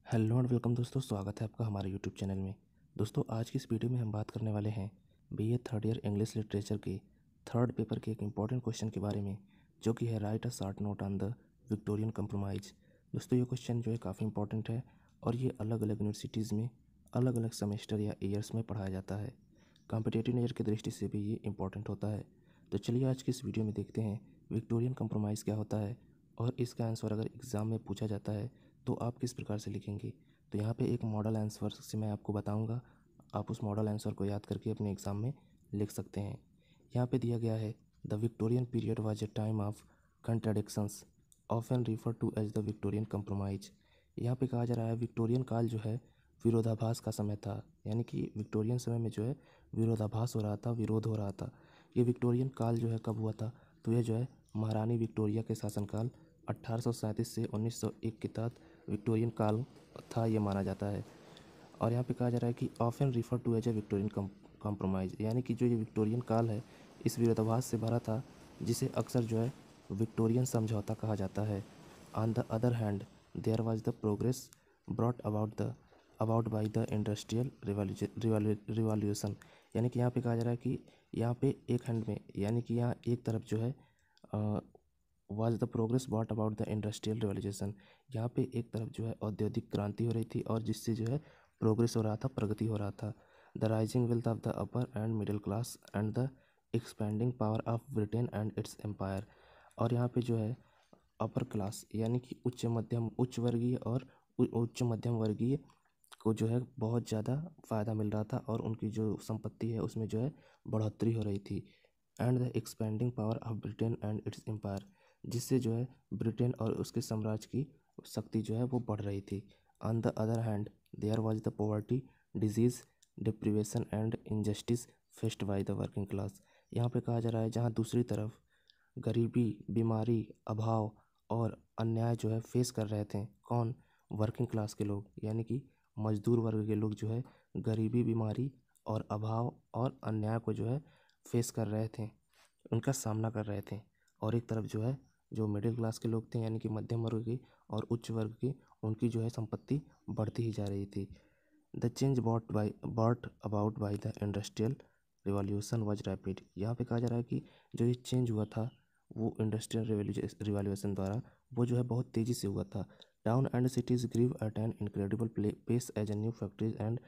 Hello and welcome दोस्तों, स्वागत है आपका हमारे यूट्यूब चैनल में। दोस्तों, आज की इस वीडियो में हम बात करने वाले हैं BA third year English literature के थर्ड पेपर के एक इम्पॉर्टेंट क्वेश्चन के बारे में, जो कि है right a short note on the Victorian compromise. दोस्तों, ये क्वेश्चन जो है काफ़ी इंपॉर्टेंट है और ये अलग अलग यूनिवर्सिटीज़ में अलग अलग सेमेस्टर या ईयर्स में पढ़ाया जाता है। कॉम्पिटिटिव नेचर की दृष्टि से भी ये इंपॉर्टेंट होता है। तो चलिए आज की इस वीडियो में देखते हैं विक्टोरियन कंप्रोमाइज़ क्या होता है और इसका आंसर अगर एग्ज़ाम में पूछा जाता है तो आप किस प्रकार से लिखेंगे। तो यहाँ पे एक मॉडल आंसर से मैं आपको बताऊंगा, आप उस मॉडल आंसर को याद करके अपने एग्ज़ाम में लिख सकते हैं। यहाँ पे दिया गया है the Victorian period was a time of contradictions often refer to as the Victorian compromise. यहाँ पे कहा जा रहा है विक्टोरियन काल जो है विरोधाभास का समय था, यानी कि विक्टोरियन समय में जो है विरोधाभास हो रहा था, विरोध हो रहा था। ये विक्टोरियन काल जो है कब हुआ था, तो यह जो है महारानी विक्टोरिया के शासनकाल 1837 से 1901 के तहत विक्टोरियन काल था, ये माना जाता है। और यहाँ पे कहा जा रहा है कि often refer to as a Victorian compromise, यानी कि जो ये विक्टोरियन काल है इस विरोधाभास से भरा था, जिसे अक्सर जो है विक्टोरियन समझौता कहा जाता है। On the other hand there was the progress brought about by the industrial revolution, यानी कि यहाँ पे कहा जा रहा है कि यहाँ पे एक हैंड में, यानी कि यहाँ एक तरफ जो है was the progress brought about the industrial revolution, यहाँ पे एक तरफ जो है औद्योगिक क्रांति हो रही थी और जिससे जो है प्रोग्रेस हो रहा था, प्रगति हो रहा था। The rising wealth of the upper and middle class and the expanding power of Britain and its empire. और यहाँ पे जो है अपर क्लास यानी कि उच्च वर्गीय और उच्च मध्यम वर्गीय को जो है बहुत ज़्यादा फ़ायदा मिल रहा था और उनकी जो संपत्ति है उसमें जो है बढ़ोतरी हो रही थी। And the expanding power of Britain and its empire, जिससे जो है ब्रिटेन और उसके साम्राज्य की शक्ति जो है वो बढ़ रही थी। On the other hand there was the poverty, disease, deprivation and injustice faced by the working class. यहाँ पे कहा जा रहा है जहाँ दूसरी तरफ गरीबी, बीमारी, अभाव और अन्याय जो है फेस कर रहे थे कौन, वर्किंग क्लास के लोग, यानी कि मजदूर वर्ग के लोग जो है गरीबी, बीमारी और अभाव और अन्याय को जो है फेस कर रहे थे, उनका सामना कर रहे थे। और एक तरफ जो है जो मिडिल क्लास के लोग थे, यानी कि मध्यम वर्ग की और उच्च वर्ग की, उनकी जो है संपत्ति बढ़ती ही जा रही थी। The change brought about by the industrial revolution was rapid. यहाँ पे कहा जा रहा है कि जो ये चेंज हुआ था वो इंडस्ट्रियल रिवॉल्यूशन द्वारा वो जो है बहुत तेज़ी से हुआ था। Town and cities grew at an incredible pace as a new factories and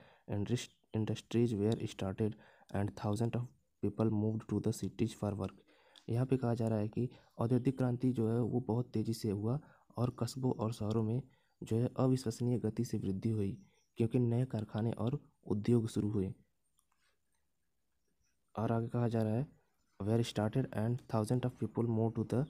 industries were started and thousand of people moved to the cities for work. यहाँ पे कहा जा रहा है कि औद्योगिक क्रांति जो है वो बहुत तेज़ी से हुआ और कस्बों और शहरों में जो है अविश्वसनीय गति से वृद्धि हुई, क्योंकि नए कारखाने और उद्योग शुरू हुए। और आगे कहा जा रहा है were started and thousand of people move to the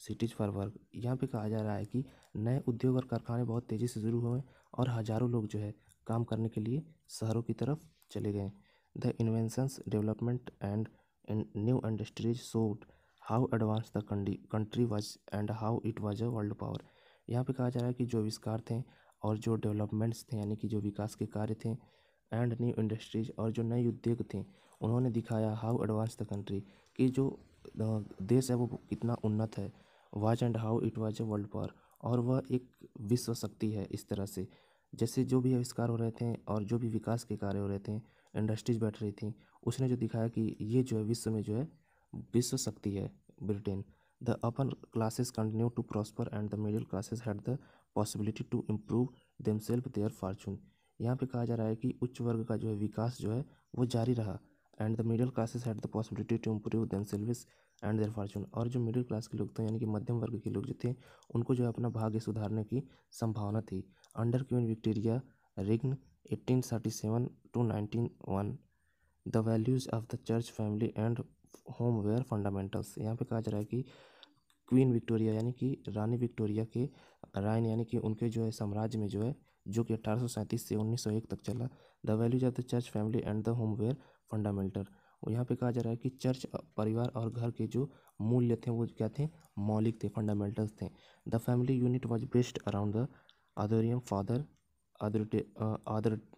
cities for work. यहाँ पे कहा जा रहा है कि नए उद्योग और कारखाने बहुत तेज़ी से शुरू हुए और हज़ारों लोग जो है काम करने के लिए शहरों की तरफ चले गए। The inventions, development and new industries showed how advance the country was and how it was a world power. यहाँ पे कहा जा रहा है कि जो आविष्कार थे और जो डेवलपमेंट्स थे, यानी कि जो विकास के कार्य थे, एंड न्यू इंडस्ट्रीज और जो नए उद्योग थे, उन्होंने दिखाया हाउ एडवांस द कंट्री, कि जो देश है वो कितना उन्नत है। Was and how it was a world power, और वह एक विश्व शक्ति है। इस तरह से जैसे जो भी आविष्कार हो रहे थे और जो भी विकास के कार्य हो रहे थे, इंडस्ट्रीज बैठ रही थी, उसने जो दिखाया कि ये जो है विश्व में जो है विश्व शक्ति है Britain. The upper classes continue to prosper and the middle classes had the possibility to improve themselves their fortune. यहाँ पे कहा जा रहा है कि उच्च वर्ग का जो है विकास जो है वो जारी रहा। And the middle classes had the possibility to improve themselves and their fortune, और जो मिडिल क्लास के लोग थे, यानी कि मध्यम वर्ग के लोग जो थे, उनको जो है अपना भाग्य सुधारने की संभावना थी। Under Queen Victoria reign 1837 to 1901 the values of the church, family and home were fundamentals. यहाँ पे कहा जा रहा है कि क्वीन विक्टोरिया यानी कि रानी विक्टोरिया के राइन, यानी कि उनके जो है साम्राज्य में जो है, जो कि 1837 से 1901 तक चला, the values of the church, family and the home were fundamental. यहाँ पे कहा जा रहा है कि चर्च, परिवार और घर के जो मूल्य थे वो क्या थे, मौलिक थे, फंडामेंटल्स थे। The family unit was based around the authoritarian father,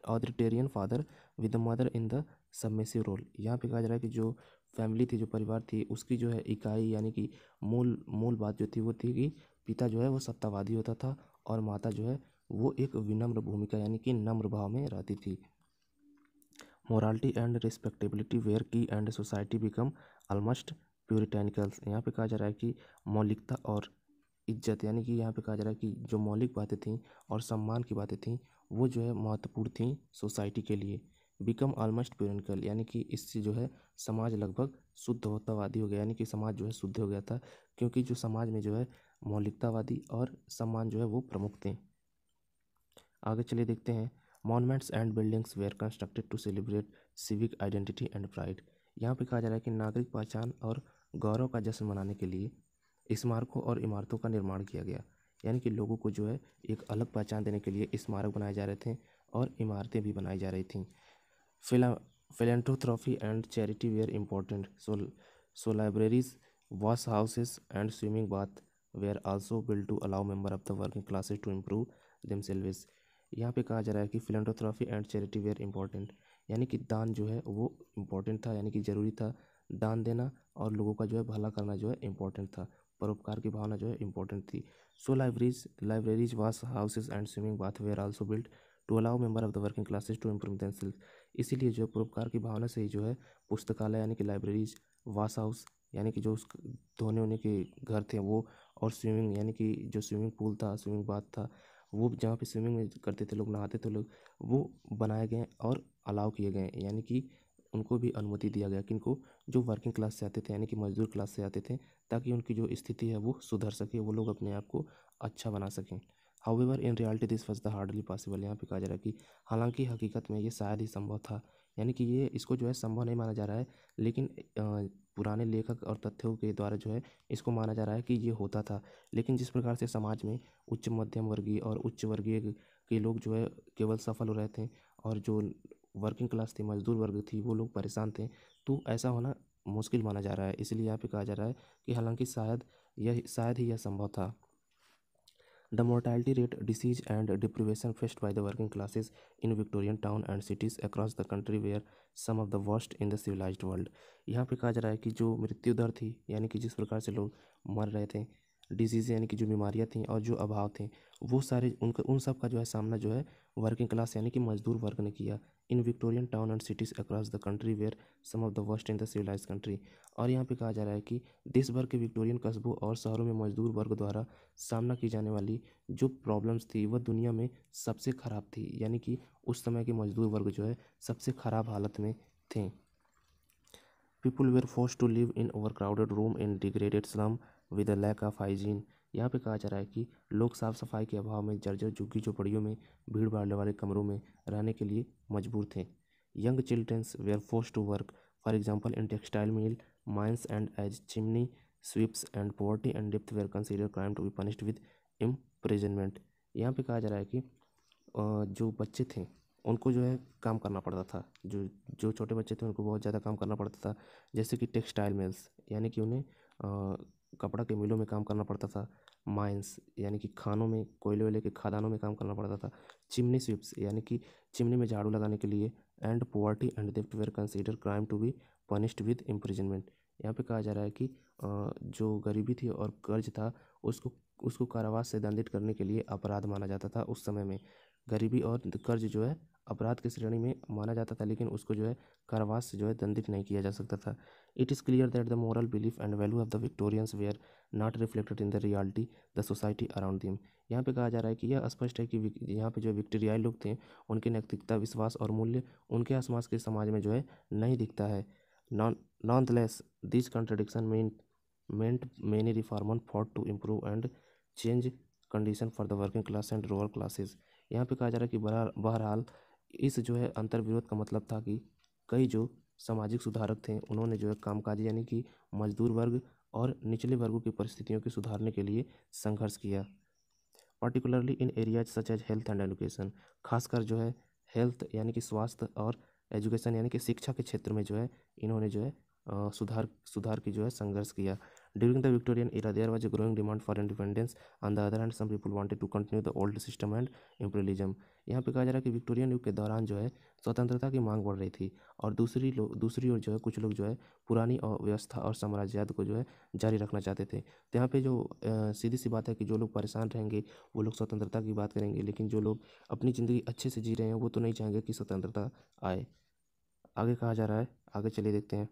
authoritarian father with the mother in the submissive role. यहाँ पे कहा जा रहा है कि जो फैमिली थी, जो परिवार थी, उसकी जो है इकाई, यानी कि मूल बात जो थी वो थी कि पिता जो है वो सत्तावादी होता था और माता जो है वो एक विनम्र भूमिका यानी कि नम्र भाव में रहती थी। मोरालिटी एंड रिस्पेक्टेबिलिटी वेयर की एंड सोसाइटी बिकम ऑलमोस्ट प्यूरिटेनिकल। यहाँ पे कहा जा रहा है कि मौलिकता और इज्जत, यानी कि यहाँ पे कहा जा रहा है कि जो मौलिक बातें थीं और सम्मान की बातें थीं वो जो है महत्वपूर्ण थीं सोसाइटी के लिए। बिकम ऑलमोस्ट प्यूरिटेनिकल, यानी कि इससे जो है समाज लगभग शुद्धतावादी हो गया, यानी कि समाज जो है शुद्ध हो गया था, क्योंकि जो समाज में जो है मौलिकतावादी और सम्मान जो है वो प्रमुख थे। आगे चलिए देखते हैं। Monuments and buildings were constructed to celebrate civic identity and pride. यहाँ पे कहा जा रहा है कि नागरिक पहचान और गौरव का जश्न मनाने के लिए स्मारकों और इमारतों का निर्माण किया गया, यानी कि लोगों को जो है एक अलग पहचान देने के लिए स्मारक बनाए जा रहे थे और इमारतें भी बनाई जा रही थीं। philanthropy and charity were important. So libraries, wash houses, and swimming bath were also built to allow member of the working classes to improve themselves. यहाँ पे कहा जा रहा है कि philanthropy and charity were important, यानी कि दान जो है वो इम्पोर्टेंट था, यानी कि ज़रूरी था दान देना, और लोगों का जो है भला करना जो है इम्पोर्टेंट था, परोपकार की भावना जो है इम्पोर्टेंट थी। So libraries wash houses and swimming bath were also built to allow member of the working classes to improve themselves. इसीलिए जो है परोपकार की भावना से ही जो है पुस्तकालय यानी कि लाइब्रेरीज, वाश हाउस यानी कि जो उस धोने होने के घर थे वो, और स्विमिंग यानी कि जो स्विमिंग पूल था, स्विमिंग बाथ था, वो जहाँ पे स्विमिंग में करते थे लोग, नहाते थे लोग, वो बनाए गए और अलाउ किए गए, यानी कि उनको भी अनुमति दिया गया किनको, जो वर्किंग क्लास से आते थे यानी कि मजदूर क्लास से आते थे, ताकि उनकी जो स्थिति है वो सुधर सके, वो लोग अपने आप को अच्छा बना सकें। However in reality this was the hardly possible. यहाँ पे कहा जा रहा है कि हालांकि हकीकत में ये शायद ही संभव था, यानी कि ये इसको जो है संभव नहीं माना जा रहा है, लेकिन पुराने लेखक और तथ्यों के द्वारा जो है इसको माना जा रहा है कि ये होता था। लेकिन जिस प्रकार से समाज में उच्च मध्यम वर्गीय और उच्च वर्गीय के लोग जो है केवल सफल हो रहे थे, और जो वर्किंग क्लास थी, मजदूर वर्ग थी, वो लोग परेशान थे, तो ऐसा होना मुश्किल माना जा रहा है। इसलिए यहाँ पे कहा जा रहा है कि हालांकि शायद ही यह संभव था। The mortality rate, disease and deprivation faced by the working classes in Victorian town and cities across the country were some of the worst in the civilized world। यहाँ पे कहा जा रहा है कि जो मृत्यु दर थी, यानी कि जिस प्रकार से लोग मर रहे थे, डिजीज़ यानी कि जो बीमारियाँ थीं और जो अभाव थे, वो सारे उन सब का जो है सामना जो है वर्किंग क्लास यानी कि मजदूर वर्ग ने किया। In Victorian town and cities across the country were some of the worst in the civilise country. और यहाँ पे कहा जा रहा है कि देश भर के विक्टोरियन कस्बों और शहरों में मजदूर वर्ग द्वारा सामना की जाने वाली जो प्रॉब्लम्स थी वह दुनिया में सबसे ख़राब थी, यानी कि उस समय के मजदूर वर्ग जो है सबसे ख़राब हालत में थे। People were force to live in over crowded room in degraded slum with a lack of hygiene. यहाँ पे कहा जा रहा है कि लोग साफ़ सफाई के अभाव में जर्जर झुग्गी झोपड़ियों में, भीड़ भाड़ वाले कमरों में रहने के लिए मजबूर थे। Young childrens were force to work for example in textile mill, mines and as chimney sweeps and poverty and डेप्थ were consider crime to be punished with imprisonment. यहाँ पे कहा जा रहा है कि जो बच्चे थे उनको जो है काम करना पड़ता था, जो जो छोटे बच्चे थे उनको बहुत ज़्यादा काम करना पड़ता था, जैसे कि टेक्सटाइल मिल्स यानी कि उन्हें कपड़ा के मिलों में काम करना पड़ता था, माइंस यानी कि खानों में, कोयले वोले के खदानों में काम करना पड़ता था, चिमनी स्वीप्स यानी कि चिमनी में झाड़ू लगाने के लिए, एंड पोवर्टी एंड देफ्ट were consider crime to be punished with imprisonment. यहाँ पे कहा जा रहा है कि जो गरीबी थी और कर्ज था उसको उसको कारावास से दंडित करने के लिए अपराध माना जाता था। उस समय में गरीबी और कर्ज जो है अपराध की श्रेणी में माना जाता था, लेकिन उसको जो है कारावास से जो है दंडित नहीं किया जा सकता था। It is clear that the moral belief and value of the Victorians were not reflected in the reality the society around them. यहाँ पे कहा जा रहा है कि यह स्पष्ट है कि यहाँ पे जो विक्टोरियाई लोग थे उनकी नैतिकता, विश्वास और मूल्य उनके आसपास के समाज में जो है नहीं दिखता है। Nonetheless this contradiction meant many reformers fought to improve and change condition for the working class and lower classes। यहाँ पे कहा जा रहा है कि बहरहाल इस जो है अंतर विरोध का मतलब था कि कई जो सामाजिक सुधारक थे उन्होंने जो है कामकाजी यानी कि मजदूर वर्ग और निचले वर्गों की परिस्थितियों को सुधारने के लिए संघर्ष किया, particularly in areas such as health and education. खासकर जो है हेल्थ यानी कि स्वास्थ्य और एजुकेशन यानी कि शिक्षा के क्षेत्र में जो है इन्होंने जो है सुधार सुधार की जो है संघर्ष किया। During the Victorian era there was a growing demand for independence. On the other hand, some people wanted to continue the old system and imperialism. यहाँ पे कहा जा रहा है कि विक्टोरियन युग के दौरान जो है स्वतंत्रता की मांग बढ़ रही थी और दूसरी ओर जो है कुछ लोग जो है पुरानी व्यवस्था और साम्राज्यवाद को जो है जारी रखना चाहते थे। तो यहाँ पे जो सीधी सी बात है कि जो लोग परेशान रहेंगे वो लोग स्वतंत्रता की बात करेंगे, लेकिन जो लोग अपनी ज़िंदगी अच्छे से जी रहे हैं वो तो नहीं चाहेंगे कि स्वतंत्रता आए। आगे कहा जा रहा है, आगे चलिए देखते हैं।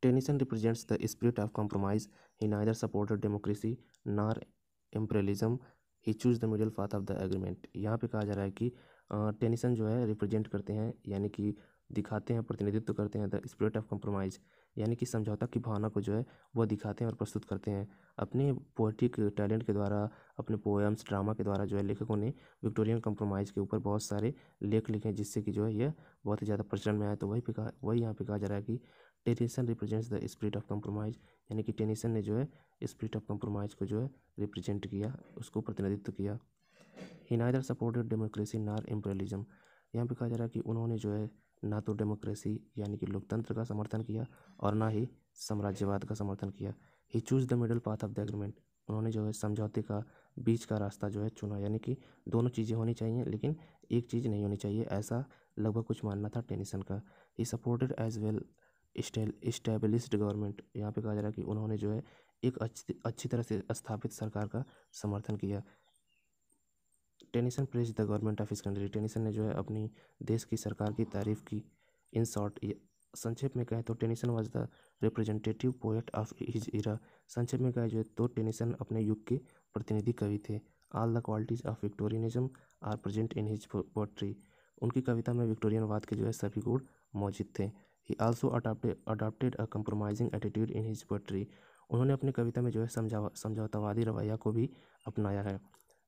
Tennyson represents the spirit of compromise. He neither supported democracy nor imperialism. He chose the middle path of the agreement. यहाँ पे कहा जा रहा है कि टेनिसन जो है रिप्रेजेंट करते हैं, यानी कि दिखाते हैं, प्रतिनिधित्व करते हैं द स्पिरिट ऑफ कॉम्प्रोमाइज़, यानी कि समझौता की भावना को जो है वो दिखाते हैं और प्रस्तुत करते हैं। अपने पोएटिक टैलेंट के द्वारा, अपने पोएम्स, ड्रामा के द्वारा जो है लेखकों ने विक्टोरियन कॉम्प्रोमाइज़ के ऊपर बहुत सारे लेख लिखे हैं, जिससे कि जो है यह बहुत ही ज़्यादा प्रचलन में आया। तो वही यहाँ पे कहा जा रहा है कि Tennyson represents the spirit of compromise, यानी कि टेनिसन ने जो है स्पिरिट ऑफ कॉम्प्रोमाइज़ को जो है रिप्रेजेंट किया, उसको प्रतिनिधित्व किया। ही नाइदर सपोर्टेड डेमोक्रेसी नार इम्पेरियलिज्म, यहाँ पे कहा जा रहा है कि उन्होंने जो है ना तो डेमोक्रेसी यानी कि लोकतंत्र का समर्थन किया और ना ही साम्राज्यवाद का समर्थन किया। He choose the middle path of the agreement, उन्होंने जो है समझौते का बीच का रास्ता जो है चुना, यानी कि दोनों चीज़ें होनी चाहिए लेकिन एक चीज़ नहीं होनी चाहिए, ऐसा लगभग कुछ मानना था टेनिसन का। He supported as well established government, यहाँ पे कहा जा रहा है कि उन्होंने जो है एक अच्छी तरह से स्थापित सरकार का समर्थन किया। Tennyson praise the government of his country, Tennyson ने जो है अपनी देश की सरकार की तारीफ की। इन शॉर्ट, संक्षेप में कहें तो Tennyson was the representative poet of his era, संक्षेप में कहें जो है तो टेनिसन अपने युग के प्रतिनिधि कवि थे। All the qualities of Victorianism are present in his poetry, उनकी कविता में विक्टोरियनवाद के जो है सभी गुण मौजूद थे। He also adopted a compromising attitude in his poetry, उन्होंने अपनी कविता में जो है समझौतावादी रवैया को भी अपनाया है।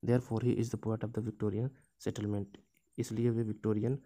Therefore he is the poet of the Victorian settlement, इसलिए वे विक्टोरियन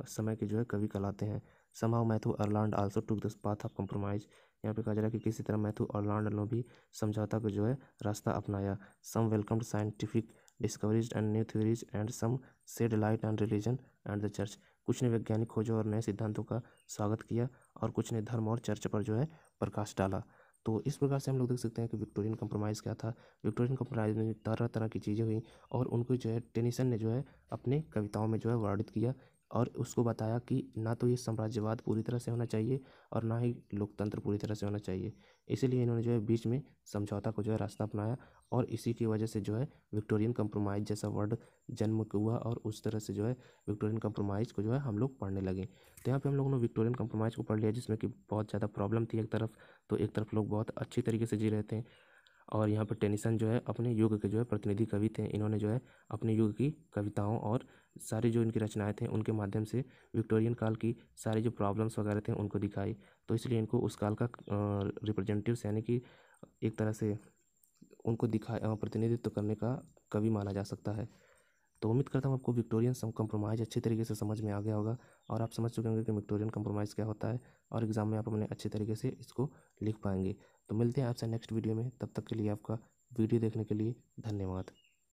समय के जो है कवि कहलाते हैं। Somehow Matthew Arnold also took the path of compromise, यहाँ पे कहा जा रहा है कि किसी तरह मैथ्यू अर्लांड ने भी समझौता को जो है रास्ता अपनाया। Some welcomed scientific discoveries and new theories and some shed light on religion and the church, कुछ ने वैज्ञानिक खोजों और नए सिद्धांतों का स्वागत किया और कुछ ने धर्म और चर्च पर जो है प्रकाश डाला। तो इस प्रकार से हम लोग देख सकते हैं कि विक्टोरियन कंप्रोमाइज़ क्या था। विक्टोरियन कंप्रोमाइज़ में तरह तरह की चीज़ें हुई और उनको जो है टेनिसन ने जो है अपने कविताओं में जो है वर्णित किया और उसको बताया कि ना तो ये साम्राज्यवाद पूरी तरह से होना चाहिए और ना ही लोकतंत्र पूरी तरह से होना चाहिए। इसीलिए इन्होंने जो है बीच में समझौता को जो है रास्ता अपनाया और इसी की वजह से जो है विक्टोरियन कंप्रोमाइज़ जैसा वर्ड जन्म हुआ और उस तरह से जो है विक्टोरियन कंप्रोमाइज़ को जो है हम लोग पढ़ने लगे। तो यहाँ पे हम लोगों ने विक्टोरियन कंप्रोमाइज़ को पढ़ लिया, जिसमें कि बहुत ज़्यादा प्रॉब्लम थी एक तरफ, तो एक तरफ लोग बहुत अच्छी तरीके से जी रहे थे। और यहाँ पर टेनिसन जो है अपने युग के जो है प्रतिनिधि कवि थे, इन्होंने जो है अपने युग की कविताओं और सारी जो इनकी रचनाएं थे उनके माध्यम से विक्टोरियन काल की सारी जो प्रॉब्लम्स वगैरह थे उनको दिखाई। तो इसलिए इनको उस काल का रिप्रेजेंटेटिव्स यानी कि एक तरह से उनको प्रतिनिधित्व करने का कवि माना जा सकता है। तो उम्मीद करता हूँ आपको विक्टोरियन कंप्रोमाइज़ अच्छी तरीके से समझ में आ गया होगा और आप समझ चुके होंगे कि विक्टोरियन कंप्रोमाइज़ क्या होता है और एग्ज़ाम में आप अपने अच्छे तरीके से इसको लिख पाएंगे। तो मिलते हैं आपसे नेक्स्ट वीडियो में, तब तक के लिए आपका वीडियो देखने के लिए धन्यवाद।